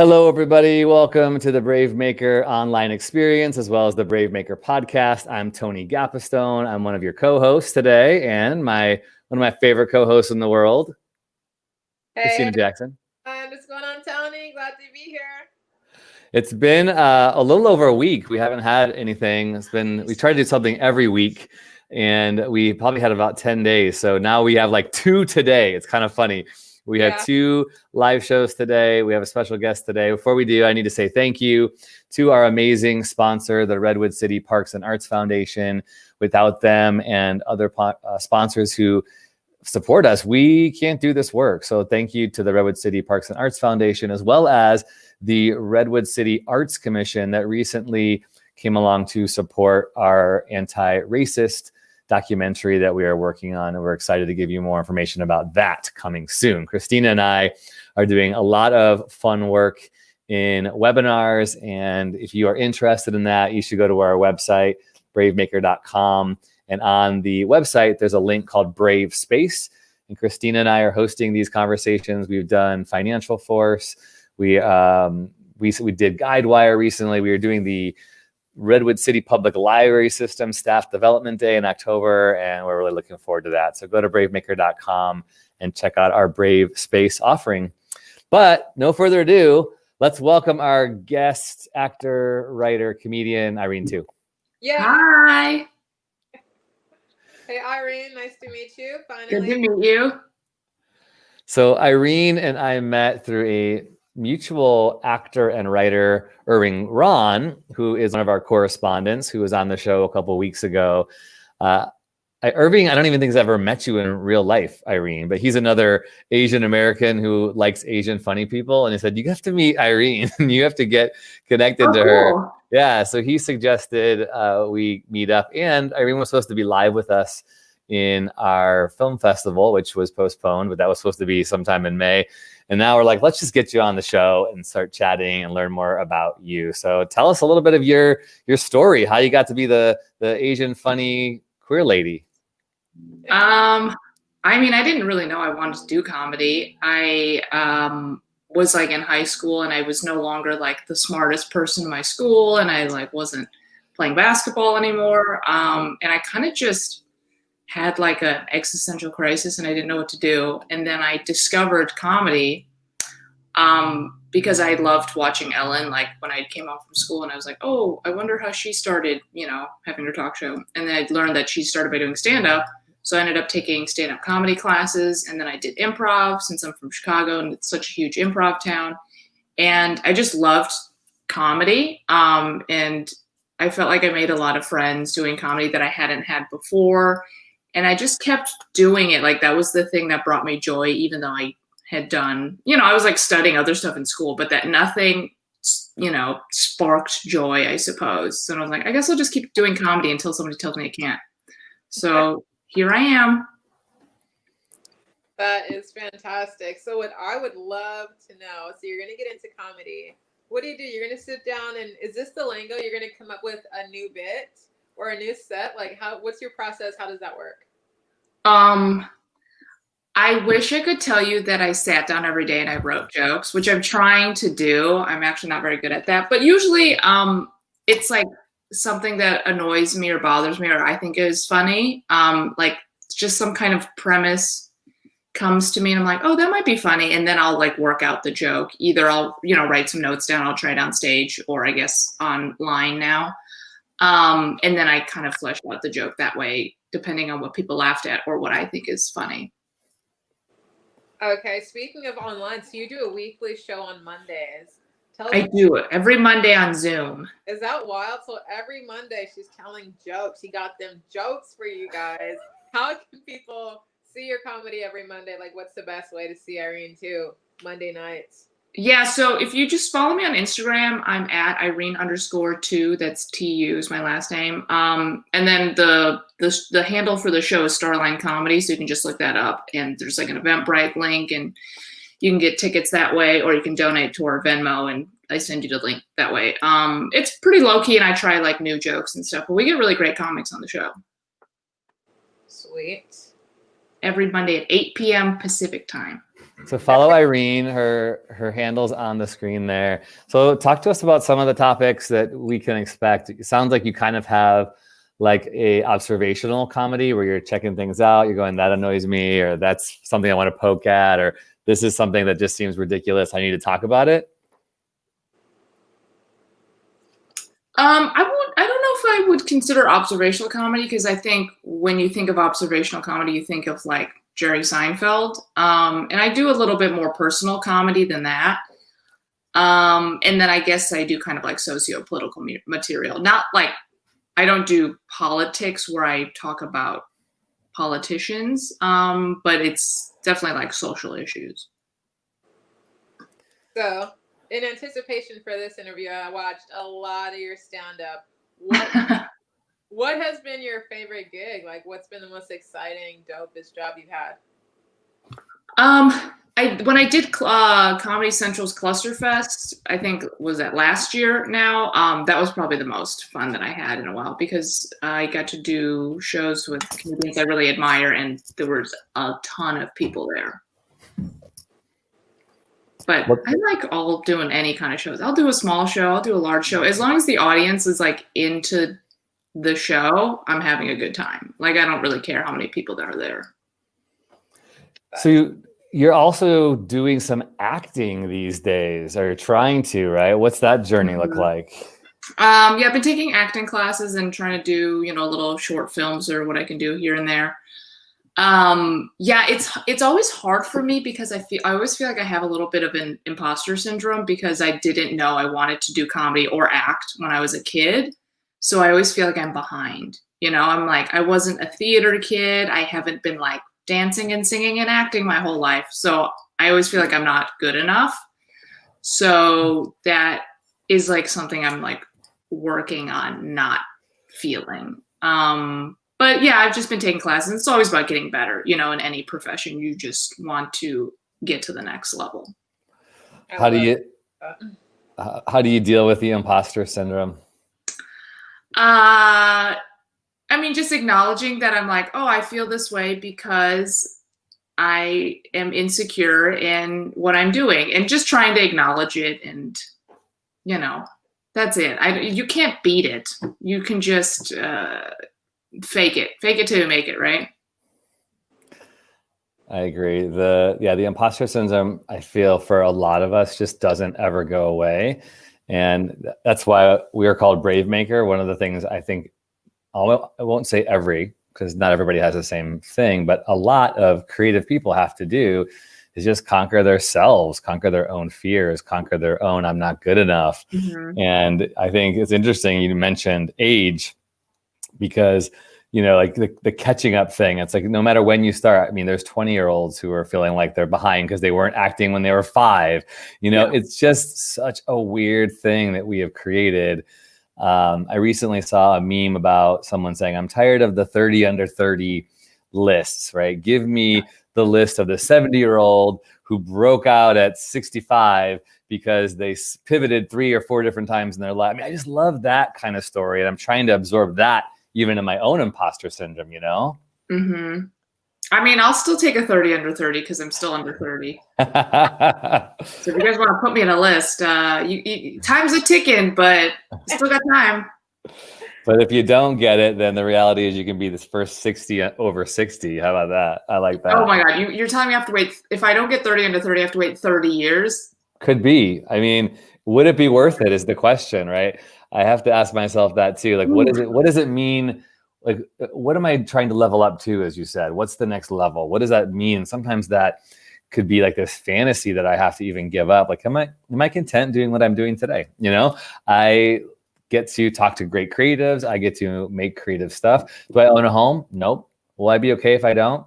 Hello, everybody. Welcome to the Brave Maker online experience, as well as the Brave Maker podcast. I'm Tony Gapistone. I'm one of your co-hosts today, and one of my favorite co-hosts in the world, Christina Jackson. What's going on, Tony? Glad to be here. It's been a little over a week. We haven't had anything. We try to do something every week, and we probably had about 10 days. So now we have like 2 today. It's kind of funny. We have 2 live shows today. We have a special guest today. Before we do, I need to say thank you to our amazing sponsor, the Redwood City Parks and Arts Foundation. Without them and other sponsors who support us, we can't do this work. So thank you to the Redwood City Parks and Arts Foundation, as well as the Redwood City Arts Commission that recently came along to support our anti-racist documentary that we are working on, and we're excited to give you more information about that coming soon. Christina and I are doing a lot of fun work in webinars, and if you are interested in that, you should go to our website, bravemaker.com, and on the website there's a link called Brave Space, and Christina and I are hosting these conversations. We've done Financial Force, we did Guidewire recently. We are doing the Redwood City Public Library System Staff Development Day in October, and we're really looking forward to that. So go to bravemaker.com and check out our Brave Space offering. But no further ado, let's welcome our guest actor, writer, comedian, Irene Tu. Yeah. Hi. Hey, Irene. Nice to meet you. Finally. Good to meet you. So Irene and I met through a mutual actor and writer, Irving Ron, who is one of our correspondents, who was on the show a couple of weeks ago. Irving, I don't even think he's ever met you in real life, Irene, but he's another Asian American who likes Asian funny people. And he said, you have to meet Irene. You have to get connected to her. Cool. Yeah, so he suggested we meet up. And Irene was supposed to be live with us in our film festival, which was postponed, but that was supposed to be sometime in May. And now we're like, let's just get you on the show and start chatting and learn more about you. So tell us a little bit of your story, how you got to be the Asian funny queer lady. I mean, I didn't really know I wanted to do comedy. I was like in high school, and I was no longer like the smartest person in my school, and I like wasn't playing basketball anymore. And I kind of just had like an existential crisis, and I didn't know what to do. And then I discovered comedy because I loved watching Ellen, like when I came home from school, and I was like, oh, I wonder how she started, having her talk show. And then I learned that she started by doing stand-up. So I ended up taking stand-up comedy classes, and then I did improv since I'm from Chicago, and it's such a huge improv town. And I just loved comedy. And I felt like I made a lot of friends doing comedy that I hadn't had before. And I just kept doing it. Like that was the thing that brought me joy, even though I had done, I was like studying other stuff in school, but that nothing, sparked joy, I suppose. So I was like, I guess I'll just keep doing comedy until somebody tells me I can't. So here I am. That is fantastic. So what I would love to know, so you're going to get into comedy. What do? You're going to sit down and is this the lingo? You're going to come up with a new bit or a new set? Like what's your process? How does that work? I wish I could tell you that I sat down every day and I wrote jokes, which I'm trying to do. I'm actually not very good at that, but usually it's like something that annoys me or bothers me or I think is funny. Like just some kind of premise comes to me and I'm like, oh, that might be funny. And then I'll like work out the joke. Either I'll, write some notes down, I'll try it on stage or I guess online now. And then I kind of flesh out the joke that way, depending on what people laughed at or what I think is funny. Okay, speaking of online, so you do a weekly show on Mondays. I do it every Monday on Zoom. Is that wild? So every Monday she's telling jokes. She got them jokes for you guys. How can people see your comedy every Monday? Like what's the best way to see Irene Tu Monday nights? Yeah, so if you just follow me on Instagram, I'm at Irene_Tu. That's TU is my last name. And then the handle for the show is Starline Comedy, so you can just look that up. And there's like an Eventbrite link, and you can get tickets that way, or you can donate to our Venmo, and I send you the link that way. It's pretty low key, and I try like new jokes and stuff, but we get really great comics on the show. Sweet. Every Monday at 8 p.m. Pacific time. So follow Irene. Her handle's on the screen there. So talk to us about some of the topics that we can expect. It sounds like you kind of have like a observational comedy where you're checking things out. You're going, that annoys me, or that's something I want to poke at, or this is something that just seems ridiculous. I need to talk about it. I don't know if I would consider observational comedy, because I think when you think of observational comedy, you think of like Jerry Seinfeld. And I do a little bit more personal comedy than that. And then I guess I do kind of like socio-political material. Not like, I don't do politics where I talk about politicians, but it's definitely like social issues. So, in anticipation for this interview, I watched a lot of your stand-up. What has been your favorite gig? Like, what's been the most exciting, dopest job you've had? When I did Comedy Central's Clusterfest, I think was that last year now, that was probably the most fun that I had in a while, because I got to do shows with comedians I really admire, and there was a ton of people there. But I like all doing any kind of shows. I'll do a small show, I'll do a large show. As long as the audience is like into the show, I'm having a good time. Like, I don't really care how many people there are there. So you're also doing some acting these days, or you're trying to, right? What's that journey look like? Yeah, I've been taking acting classes and trying to do, little short films or what I can do here and there. Yeah, it's always hard for me, because I always feel like I have a little bit of an imposter syndrome, because I didn't know I wanted to do comedy or act when I was a kid. So I always feel like I'm behind. I'm like, I wasn't a theater kid. I haven't been like dancing and singing and acting my whole life. So I always feel like I'm not good enough. So that is like something I'm like working on not feeling. But yeah, I've just been taking classes. It's always about getting better. In any profession, you just want to get to the next level. How do you deal with the imposter syndrome? I mean, just acknowledging that I'm like, oh, I feel this way because I am insecure in what I'm doing, and just trying to acknowledge it. And, that's it. You can't beat it. You can just fake it till you make it, right? I agree. The imposter syndrome, I feel, for a lot of us just doesn't ever go away. And that's why we are called Brave Maker. One of the things I think, I won't say every, because not everybody has the same thing, but a lot of creative people have to do is just conquer themselves, conquer their own fears, conquer their own, I'm not good enough. Mm-hmm. And I think it's interesting you mentioned age, because like the catching up thing, it's like no matter when you start, I mean, there's 20-year-olds who are feeling like they're behind because they weren't acting when they were 5. It's just such a weird thing that we have created. I recently saw a meme about someone saying, I'm tired of the 30 under 30 lists, right? Give me the list of the 70-year-old who broke out at 65 because they pivoted 3 or 4 different times in their life. I mean, I just love that kind of story. And I'm trying to absorb that even in my own imposter syndrome, Mm-hmm. I mean, I'll still take a 30 under 30 because I'm still under 30. So if you guys want to put me in a list, time's a ticking, but still got time. But if you don't get it, then the reality is you can be this first 60 over 60. How about that? I like that. Oh my God. You're telling me I have to wait. If I don't get 30 under 30, I have to wait 30 years? Could be. I mean, would it be worth it is the question, right? I have to ask myself that too. Like, what does it mean? Like, what am I trying to level up to, as you said? What's the next level? What does that mean? Sometimes that could be like this fantasy that I have to even give up. Like, am I content doing what I'm doing today? I get to talk to great creatives. I get to make creative stuff. Do I own a home? Nope. Will I be okay if I don't?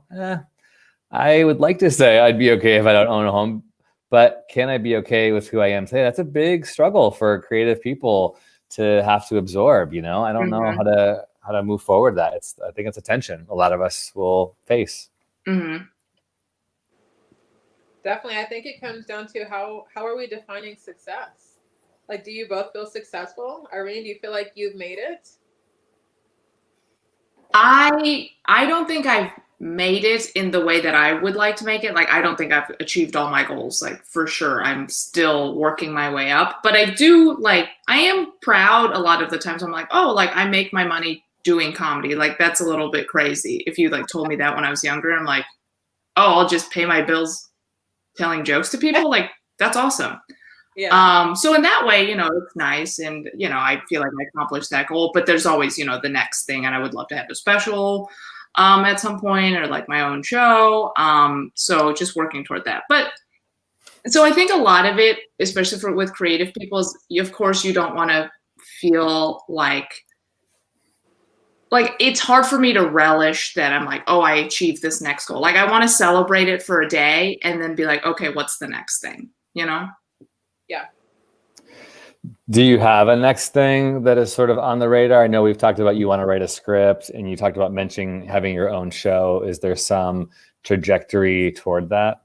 I would like to say I'd be okay if I don't own a home, but can I be okay with who I am today? That's a big struggle for creative people to have to absorb. I don't know how to move forward. I think it's a tension a lot of us will face. Mm-hmm. Definitely. I think it comes down to how are we defining success? Like, do you both feel successful? Irene, do you feel like you've made it? I don't think I've made it in the way that I would like to make it. Like, I don't think I've achieved all my goals. Like, for sure, I'm still working my way up. But I do, like, I am proud a lot of the times. I'm like, oh, like, I make my money doing comedy. Like, that's a little bit crazy. If you, like, told me that when I was younger, I'm like, oh, I'll just pay my bills telling jokes to people. Like, that's awesome. Yeah. So in that way, you know, it's nice. And, you know, I feel like I accomplished that goal. But there's always, you know, the next thing. And I would love to have a special at some point, or like my own show. So just working toward that. But so I think a lot of it, especially with creative people, is of course you don't want to feel like it's hard for me to relish that I'm like, oh, I achieved this next goal. Like, I want to celebrate it for a day and then be like, okay, what's the next thing? You know? Yeah. Do you have a next thing that is sort of on the radar? I know we've talked about you want to write a script, and you talked about mentioning having your own show. Is there some trajectory toward that?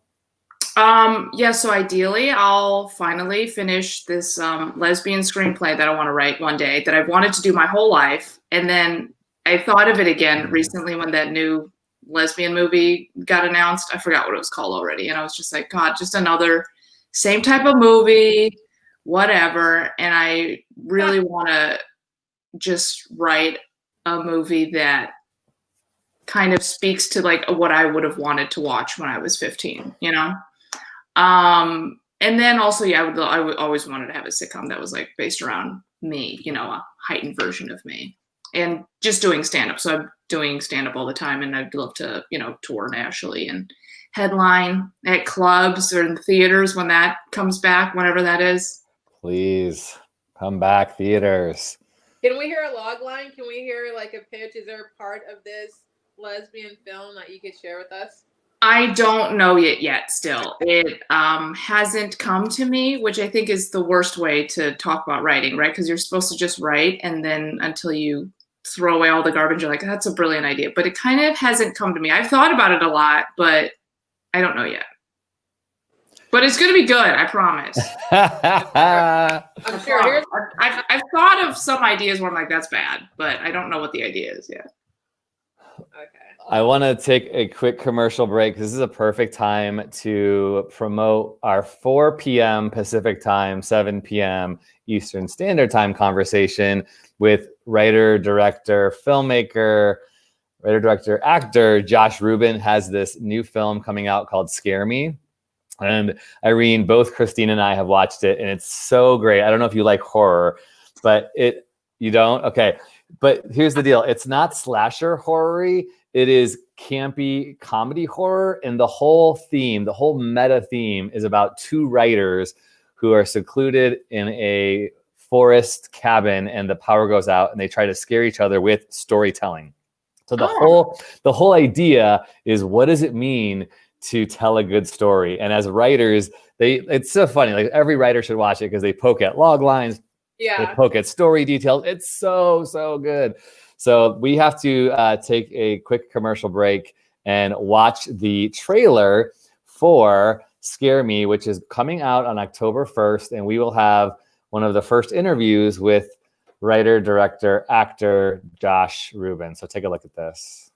Yeah, so ideally I'll finally finish this lesbian screenplay that I want to write one day that I've wanted to do my whole life. And then I thought of it again recently when that new lesbian movie got announced. I forgot what it was called already. And I was just like, God, just another same type of movie, whatever. And I really want to just write a movie that kind of speaks to like what I would have wanted to watch when I was 15, you know? And then also, yeah, I would always wanted to have a sitcom that was like based around me, you know, a heightened version of me, and just doing stand-up. So I'm doing stand-up all the time, and I'd love to, you know, tour nationally and headline at clubs or in theaters when that comes back, whenever that is. Please come back, theaters. Can we hear a log line? Can we hear like a pitch? Is there a part of this lesbian film that you could share with us? I don't know it yet still. It hasn't come to me, which I think is the worst way to talk about writing, right? Because you're supposed to just write, and then until you throw away all the garbage, you're like, that's a brilliant idea. But it kind of hasn't come to me. I've thought about it a lot, but I don't know yet. But it's going to be good, I promise. I'm sure. I've thought of some ideas where I'm like, that's bad, but I don't know what the idea is yet. Okay. I want to take a quick commercial break. This is a perfect time to promote our 4 p.m. Pacific time, 7 p.m. Eastern Standard Time conversation with writer, director, filmmaker, actor Josh Rubin. Has this new film coming out called Scare Me. And Irene, both Christine and I have watched it, and it's so great. I don't know if you like horror, but you don't? Okay. But here's the deal. It's not slasher horror-y. It is campy comedy horror. And the whole meta theme is about 2 writers who are secluded in a forest cabin, and the power goes out, and they try to scare each other with storytelling. So the whole idea is, what does it mean to tell a good story? And as writers, it's so funny. Like, every writer should watch it because they poke at log lines. Yeah. They poke at story details. It's so good. So we have to take a quick commercial break and watch the trailer for Scare Me, which is coming out on October 1st. And we will have one of the first interviews with writer, director, actor Josh Rubin. So take a look at this.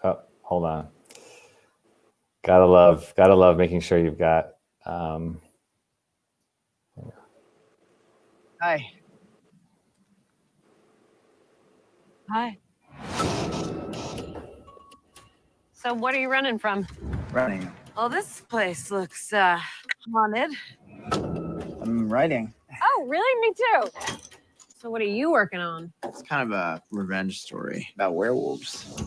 Oh, hold on. Gotta love making sure you've got. Hi. Hi. So what are you running from? Running. Oh, this place looks haunted. I'm writing. Oh, really? Me too. So what are you working on? It's kind of a revenge story about werewolves.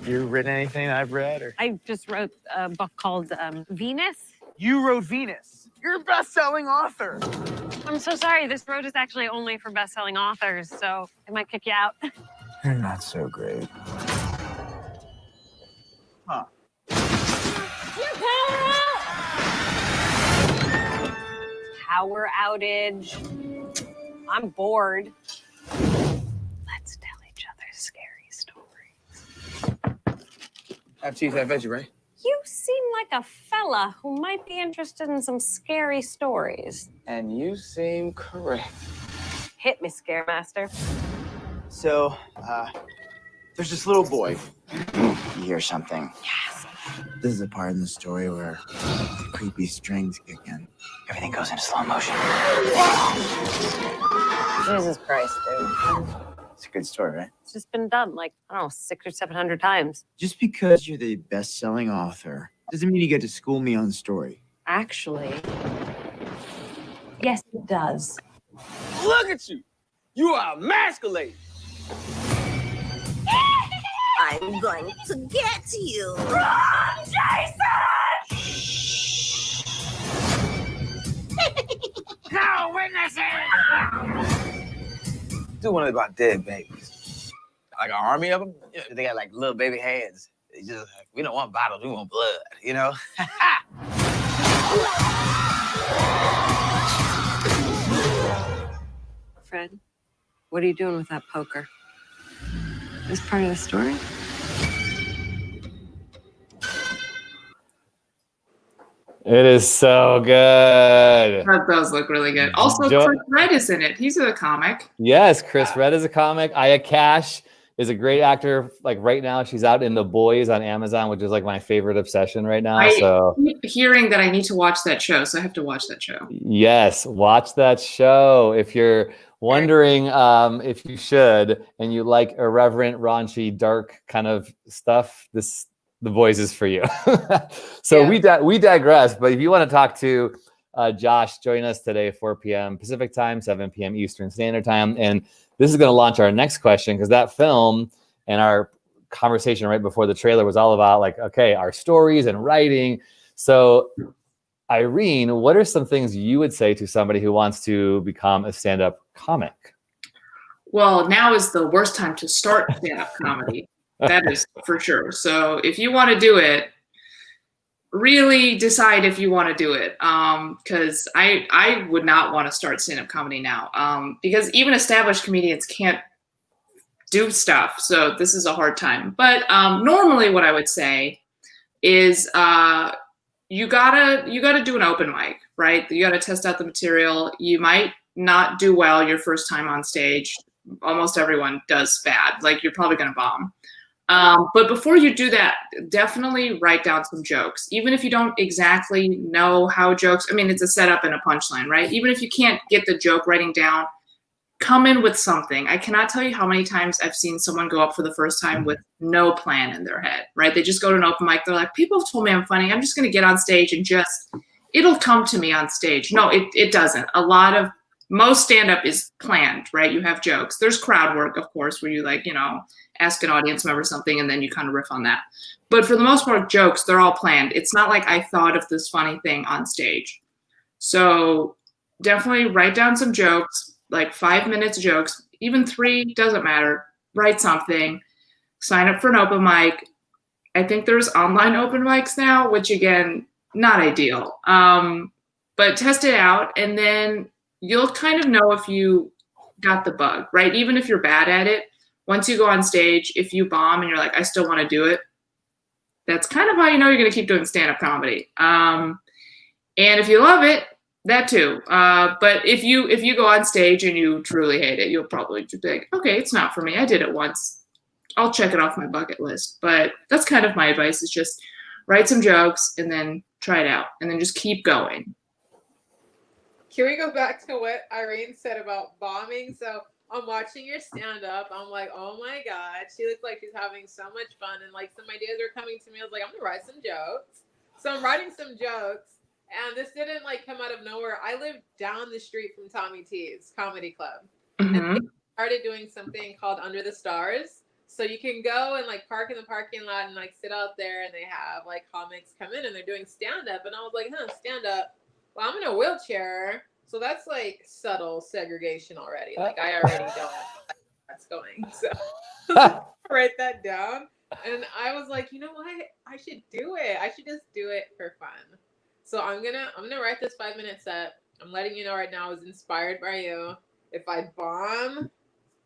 You written anything I've read? Or? I just wrote a book called Venus. You wrote Venus. You're a best-selling author. I'm so sorry. This road is actually only for best-selling authors, so it might kick you out. You're not so great. Huh. Power outage. I'm bored. Let's tell each other scary stories. Have teeth, have veggie, right? You seem like a fella who might be interested in some scary stories. And you seem correct. Hit me, Scaremaster. So, there's this little boy. You hear something. Yes. This is a part in the story where the creepy strings kick in. Everything goes into slow motion. Jesus Christ, dude. It's a good story, right? It's just been done like, I don't know, 600 or 700 times. Just because you're the best-selling author doesn't mean you get to school me on the story. Actually, yes, it does. Look at you! You are emasculated! I'm going to get you. Run, Jason! No witnesses! Do one about dead babies. Like an army of them? Yeah, they got like little baby hands. They just, we don't want bottles, we want blood, you know? Fred, what are you doing with that poker? Is this part of the story? It is so good. That does look really good. Also, Chris Red is in it. He's a comic. Yes, Chris Red is a comic. Aya Cash is a great actor. Like right now, she's out in The Boys on Amazon, which is like my favorite obsession right now. I So keep hearing that I need to watch that show, so I have to watch that show. yes, watch that show. If you're wondering if you should, and you like irreverent, raunchy, dark kind of stuff, The Boys is for you. So Yeah. we digress. But if you want to talk to Josh, join us today, 4 p.m. Pacific time, 7 p.m. Eastern Standard Time. And this is going to launch our next question, because that film and our conversation right before the trailer was all about like, okay, our stories and writing. So Irene, what are some things you would say to somebody who wants to become a stand-up comic? Well, now is the worst time to start stand-up comedy. That is for sure. So if you want to do it, really decide if you want to do it. Because I would not want to start stand-up comedy now. Because even established comedians can't do stuff. So this is a hard time. But normally what I would say is you gotta do an open mic, right? You gotta test out the material. You might not do well your first time on stage. Almost everyone does bad. Like, you're probably gonna bomb. But before you do that, definitely write down some jokes. Even if you don't exactly know how jokes, I mean, it's a setup and a punchline, right? Even if you can't get the joke writing down, come in with something. I cannot tell you how many times I've seen someone go up for the first time with no plan in their head, right? They just go to an open mic. They're like, people have told me I'm funny. I'm just going to get on stage and it'll come to me on stage. No, it doesn't. Most stand-up is planned, right? You have jokes. There's crowd work, of course, where you ask an audience member something and then you kind of riff on that. But for the most part, jokes, they're all planned. It's not like I thought of this funny thing on stage. So definitely write down some jokes, like 5 minutes jokes, even 3, doesn't matter. Write something, sign up for an open mic. I think there's online open mics now, which again, not ideal. But test it out and then you'll kind of know if you got the bug, right? Even if you're bad at it, once you go on stage, if you bomb and you're like, I still want to do it, that's kind of how you know you're going to keep doing stand-up comedy. And if you love it, that too. But if you go on stage and you truly hate it, you'll probably just be like, okay, it's not for me. I did it once. I'll check it off my bucket list. But that's kind of my advice, is just write some jokes and then try it out and then just keep going. Can we go back to what Irene said about bombing? So I'm watching your stand-up. I'm like, oh my God, she looks like she's having so much fun. And like some ideas are coming to me. I was like, I'm gonna write some jokes. So I'm writing some jokes. And this didn't like come out of nowhere. I live down the street from Tommy T's Comedy Club. Mm-hmm. And they started doing something called Under the Stars. So you can go and like park in the parking lot and like sit out there, and they have like comics come in and they're doing stand-up. And I was like, stand-up. Well, I'm in a wheelchair. So that's like subtle segregation already. Like I already know that's going. So write that down. And I was like, you know what? I should do it. I should just do it for fun. So I'm gonna write this 5-minute set. I'm letting you know right now, I was inspired by you. If I bomb,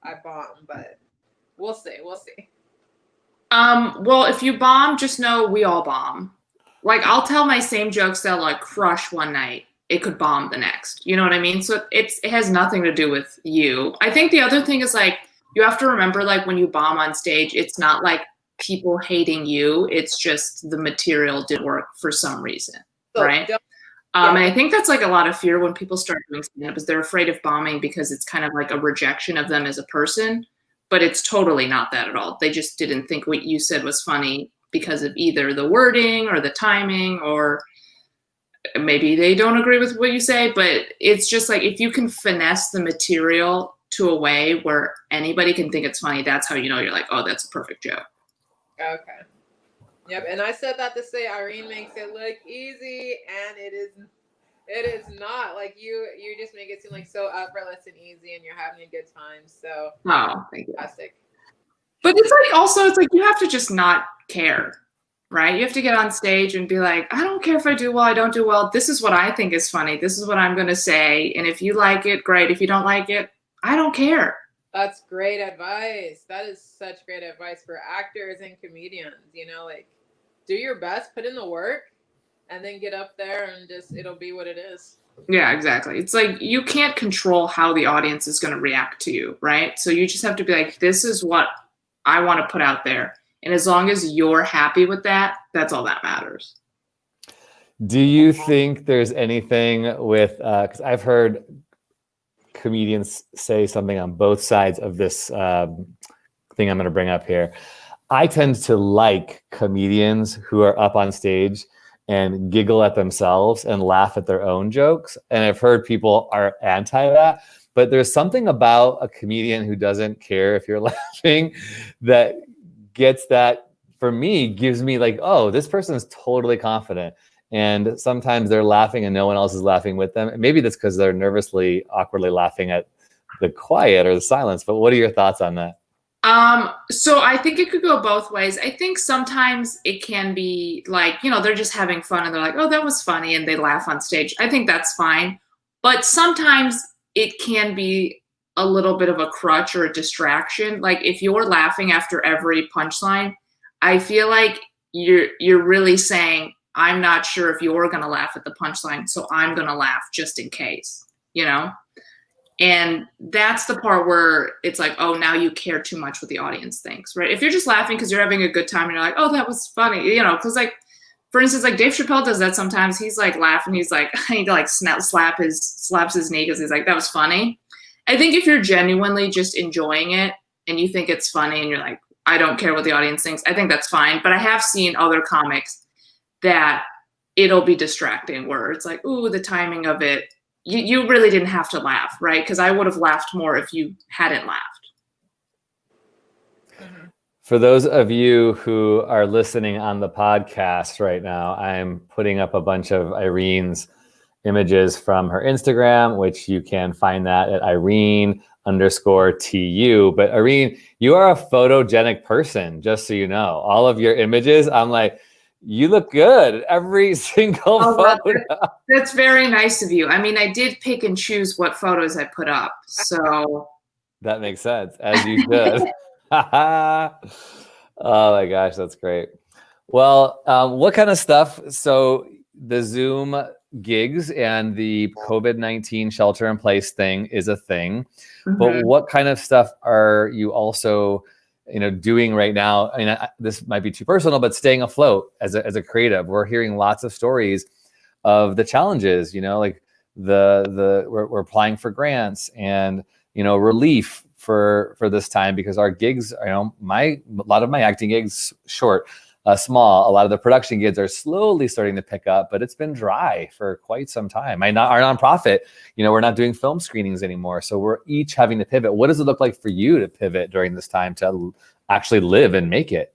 I bomb, but we'll see. Well, if you bomb, just know we all bomb. Like, I'll tell my same jokes that'll like crush one night, it could bomb the next. You know what I mean? So it has nothing to do with you. I think the other thing is like, you have to remember, like when you bomb on stage, it's not like people hating you. It's just the material didn't work for some reason, right? And I think that's like a lot of fear when people start doing stand-up, is they're afraid of bombing because it's kind of like a rejection of them as a person. But it's totally not that at all. They just didn't think what you said was funny because of either the wording or the timing, or maybe they don't agree with what you say. But it's just like, if you can finesse the material to a way where anybody can think it's funny, that's how you know you're like, oh, that's a perfect joke. Okay. Yep. And I said that to say Irene makes it look easy, and it is not. Like you just make it seem like so effortless and easy, and you're having a good time. So Thank you. Fantastic. But it's like, also, it's like, you have to just not care, right? You have to get on stage and be like, I don't care if I do well, I don't do well. This is what I think is funny. This is what I'm going to say. And if you like it, great. If you don't like it, I don't care. That's great advice. That is such great advice for actors and comedians. You know, like, do your best, put in the work, and then get up there and just, it'll be what it is. Yeah, exactly. It's like, you can't control how the audience is going to react to you, right? So you just have to be like, this is what I want to put out there. And as long as you're happy with that, that's all that matters. Do you think there's anything with, because I've heard comedians say something on both sides of this thing I'm going to bring up here. I tend to like comedians who are up on stage and giggle at themselves and laugh at their own jokes. And I've heard people are anti that, but there's something about a comedian who doesn't care if you're laughing that gets that, for me, gives me like, oh, this person is totally confident. And sometimes they're laughing and no one else is laughing with them. And maybe that's because they're nervously, awkwardly laughing at the quiet or the silence. But what are your thoughts on that? So I think it could go both ways. I think sometimes it can be like, you know, they're just having fun and they're like, oh, that was funny, and they laugh on stage. I think that's fine. But sometimes it can be a little bit of a crutch or a distraction. Like if you're laughing after every punchline, I feel like you're really saying, I'm not sure if you're going to laugh at the punchline, so I'm going to laugh just in case, you know? And that's the part where it's like, oh, now you care too much what the audience thinks, right? If you're just laughing because you're having a good time and you're like, oh, that was funny, you know? Because like, for instance, like Dave Chappelle does that sometimes. He's like laughing. He's like, I need to like slaps his knee because he's like, that was funny. I think if you're genuinely just enjoying it and you think it's funny and you're like, I don't care what the audience thinks, I think that's fine. But I have seen other comics that it'll be distracting where it's like, ooh, the timing of it. You really didn't have to laugh, right? Because I would have laughed more if you hadn't laughed. Mm-hmm. For those of you who are listening on the podcast right now, I'm putting up a bunch of Irene's images from her Instagram, which you can find that at Irene_TU. But Irene, you are a photogenic person, just so you know. All of your images, I'm like, you look good. Every single photo. That's very nice of you. I mean, I did pick and choose what photos I put up. So that makes sense, as you should. Oh my gosh, that's great. Well, what kind of stuff? So the Zoom gigs and the COVID-19 shelter in place thing is a thing. Mm-hmm. But what kind of stuff are you also doing right now? I mean, this might be too personal, but staying afloat as a creative. We're hearing lots of stories of the challenges, like we're applying for grants and, relief for this time because our gigs, a lot of my acting gigs small. A lot of the production gigs are slowly starting to pick up, but it's been dry for quite some time. Our nonprofit, we're not doing film screenings anymore. So we're each having to pivot. What does it look like for you to pivot during this time to actually live and make it?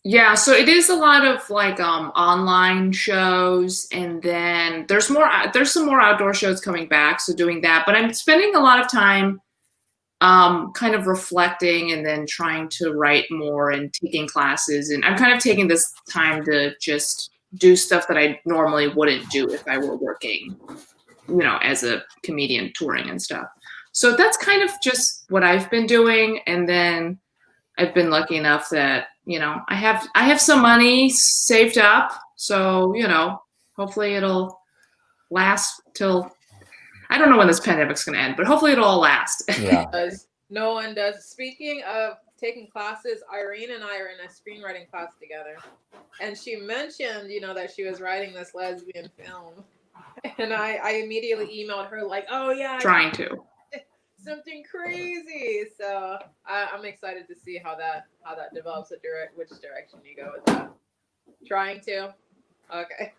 Yeah, so it is a lot of like online shows, and then there's some more outdoor shows coming back. So doing that, but I'm spending a lot of time kind of reflecting and then trying to write more and taking classes. And I'm kind of taking this time to just do stuff that I normally wouldn't do if I were working, as a comedian touring and stuff. So that's kind of just what I've been doing. And then I've been lucky enough that, I have some money saved up. So, hopefully it'll last till, I don't know when this pandemic's going to end, but hopefully it'll all last. Yeah. No one does. Speaking of taking classes, Irene and I are in a screenwriting class together. And she mentioned, that she was writing this lesbian film. And I immediately emailed her like, oh yeah. Trying to. Something crazy. So I'm excited to see how that develops, which direction you go with that. Trying to. Okay.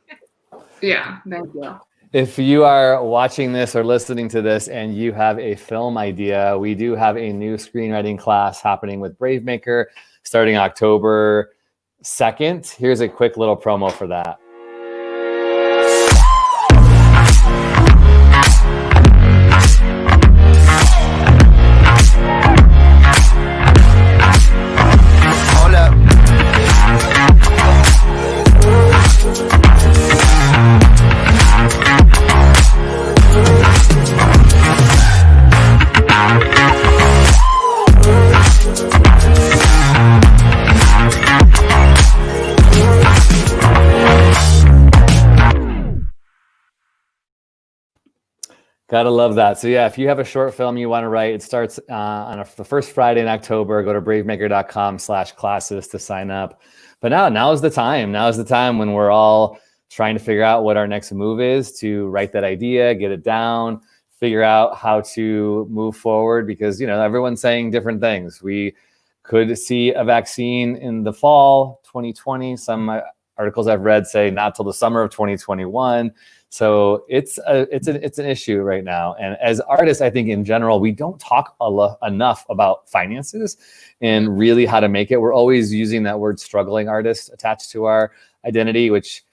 Yeah, thank you. If you are watching this or listening to this and you have a film idea, we do have a new screenwriting class happening with Bravemaker starting October 2nd. Here's a quick little promo for that. Hold up. Gotta love that. So yeah, if you have a short film you want to write, it starts on the first Friday in October. Go to bravemaker.com/classes to sign up. But now is the time. Now is the time when we're all trying to figure out what our next move is, to write that idea, get it down, figure out how to move forward, because everyone's saying different things. We could see a vaccine in the fall 2020. Some articles I've read say not till the summer of 2021. So it's an issue right now. And as artists, I think in general, we don't talk enough about finances and really how to make it. We're always using that word struggling artist attached to our identity, which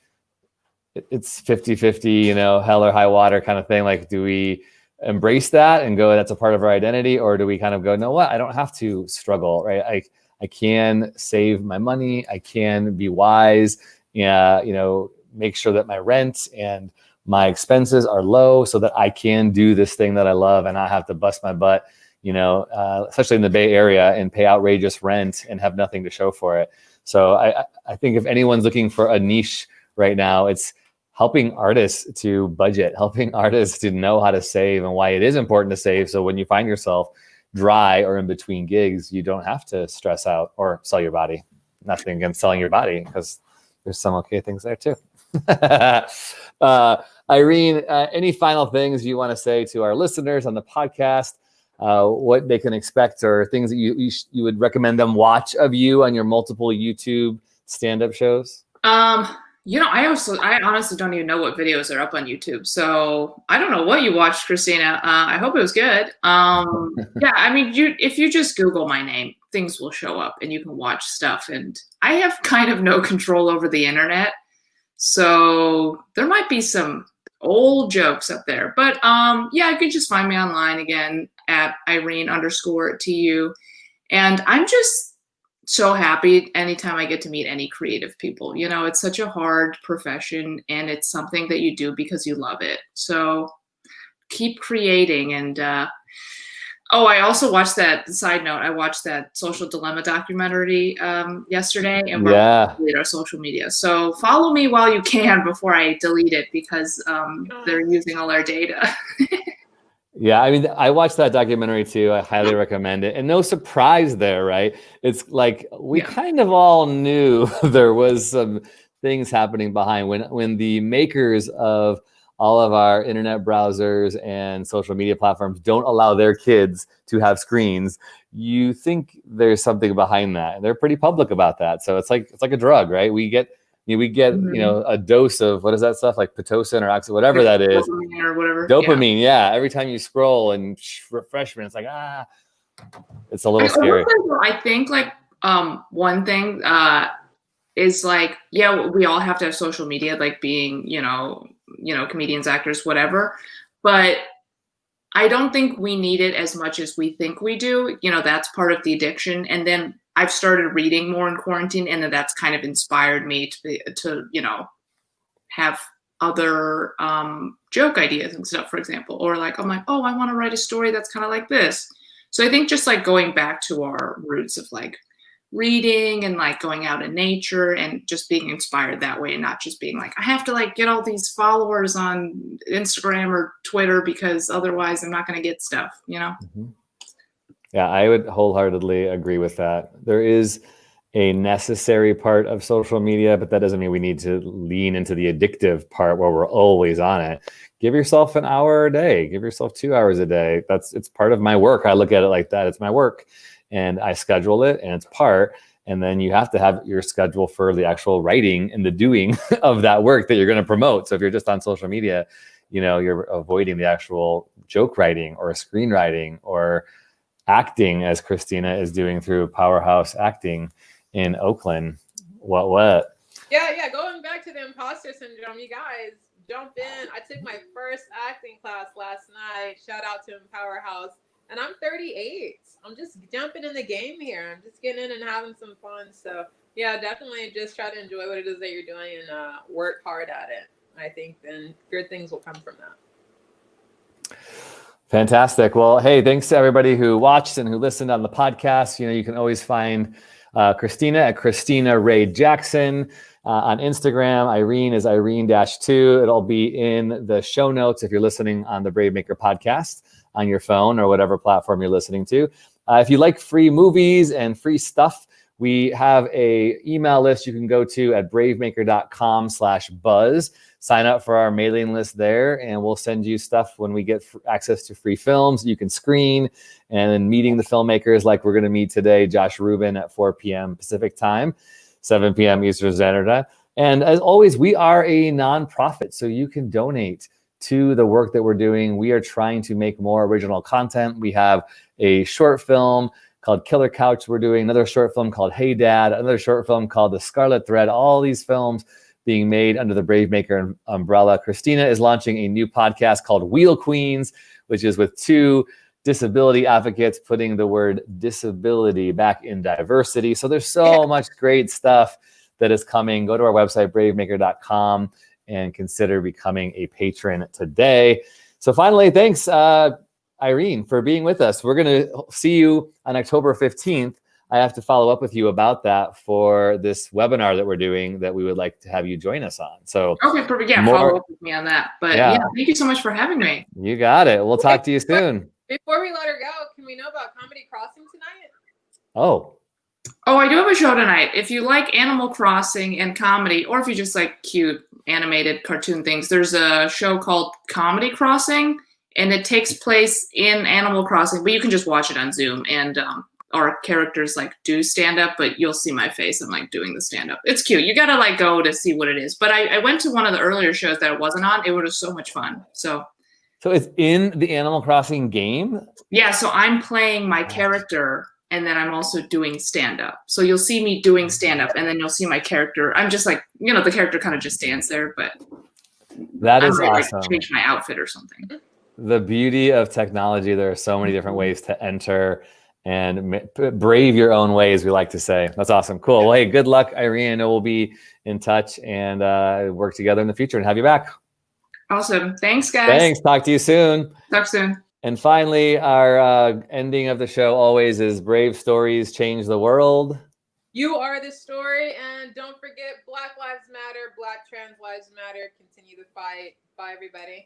it's 50-50, hell or high water kind of thing. Like, do we embrace that and go, that's a part of our identity? Or do we kind of go, no, what? I don't have to struggle, right? I can save my money. I can be wise. Make sure that my rent and my expenses are low so that I can do this thing that I love and not have to bust my butt, especially in the Bay Area, and pay outrageous rent and have nothing to show for it. So I think if anyone's looking for a niche right now, it's helping artists to budget, helping artists to know how to save and why it is important to save. So when you find yourself dry or in between gigs, you don't have to stress out or sell your body. Nothing against selling your body, because there's some okay things there too. Irene, any final things you want to say to our listeners on the podcast, what they can expect, or things that you would recommend them watch of you on your multiple YouTube stand-up shows? I honestly don't even know what videos are up on YouTube. So I don't know what you watched, Christina. I hope it was good. Yeah, I mean, if you just Google my name, things will show up and you can watch stuff. And I have kind of no control over the internet. So there might be some old jokes up there. But yeah, you can just find me online again at Irene_TU. And I'm just so happy anytime I get to meet any creative people. It's such a hard profession, and it's something that you do because you love it. So keep creating. And I also watched that, side note, I watched that Social Dilemma documentary yesterday, and we're going to delete our social media. So follow me while you can before I delete it, because they're using all our data. Yeah, I mean, I watched that documentary too. I highly recommend it. And no surprise there, right? It's like we kind of all knew there was some things happening behind when the makers of all of our internet browsers and social media platforms don't allow their kids to have screens. You think there's something behind that, and they're pretty public about that. So it's like a drug, right? We get a dose of, what is that stuff, like Pitocin or oxy, whatever that is, dopamine or whatever. Dopamine, yeah. Every time you scroll and refreshment, it's like it's a little scary. I think one thing is we all have to have social media, like being comedians, actors, whatever. But I don't think we need it as much as we think we do. That's part of the addiction. And then I've started reading more in quarantine, and then that's kind of inspired me to have other joke ideas and stuff, for example. Or I'm like, I want to write a story that's kind of like this. So I think just going back to our roots of reading and like going out in nature and just being inspired that way, and not just being like, I have to like get all these followers on Instagram or Twitter because otherwise I'm not going to get stuff, you know? Yeah, I would wholeheartedly agree with that. There is a necessary part of social media, but that doesn't mean we need to lean into the addictive part where we're always on it. Give yourself an hour a day, give yourself 2 hours a day. It's part of my work. I look at it like that. It's my work and I schedule it and it's part. And then you have to have your schedule for the actual writing and the doing of that work that you're going to promote. So if you're just on social media, you know, you're avoiding the actual joke writing or screenwriting or acting, as Christina is doing through Powerhouse Acting in Oakland. What? Yeah. Going back to the imposter syndrome, you guys jump in. I took my first acting class last night. Shout out to Powerhouse. And I'm 38. I'm just jumping in the game here. I'm just getting in and having some fun. So yeah, definitely just try to enjoy what it is that you're doing and work hard at it. I think then good things will come from that. Fantastic. Well, hey, thanks to everybody who watched and who listened on the podcast. You know, you can always find Christina at Christina Ray Jackson. On Instagram, Irene is Irene-2. It'll be in the show notes if you're listening on the Brave Maker podcast on your phone or whatever platform you're listening to. If you like free movies and free stuff, we have a email list you can go to at bravemaker.com/buzz. Sign up for our mailing list there, and we'll send you stuff when we get access to free films you can screen, and then meeting the filmmakers like we're going to meet today, Josh Rubin at 4 p.m. Pacific time, 7 p.m. Eastern Standard Time. And as always, we are a nonprofit, so you can donate to the work that we're doing. We are trying to make more original content. We have a short film called Killer Couch we're doing, another short film called Hey Dad, another short film called The Scarlet Thread, all these films being made under the Brave Maker umbrella. Christina is launching a new podcast called Wheel Queens, which is with two disability advocates putting the word disability back in diversity. So there's so much great stuff that is coming. Go to our website, bravemaker.com, and consider becoming a patron today. So finally, thanks, Irene, for being with us. We're going to see you on October 15th. I have to follow up with you about that for this webinar that we're doing that we would like to have you join us on. So okay, perfect. Yeah, follow up with me on that. But yeah, thank you so much for having me. You got it. We'll talk to you soon. Before we let her go, can we know about Comedy Crossing tonight? Oh, I do have a show tonight. If you like Animal Crossing and comedy, or if you just like cute animated cartoon things, there's a show called Comedy Crossing, and it takes place in Animal Crossing, but you can just watch it on Zoom. And our characters like do stand up, but you'll see my face. I'm like doing the stand up. It's cute. You gotta like go to see what it is. But I went to one of the earlier shows that it wasn't on. It was so much fun. So it's in the Animal Crossing game? Yeah, so I'm playing my character, and then I'm also doing stand-up. So you'll see me doing stand-up, and then you'll see my character. I'm just like, you know, the character kind of just stands there, but that is awesome. Like change my outfit or something. The beauty of technology, there are so many different ways to enter and brave your own way, as we like to say. That's awesome. Cool. Well, hey, good luck, Irene. I know we'll be in touch and work together in the future and have you back. Awesome. Thanks, guys. Thanks. Talk to you soon. Talk soon. And finally, our ending of the show always is brave stories change the world. You are the story. And don't forget, Black Lives Matter, Black trans lives matter. Continue the fight. Bye, everybody.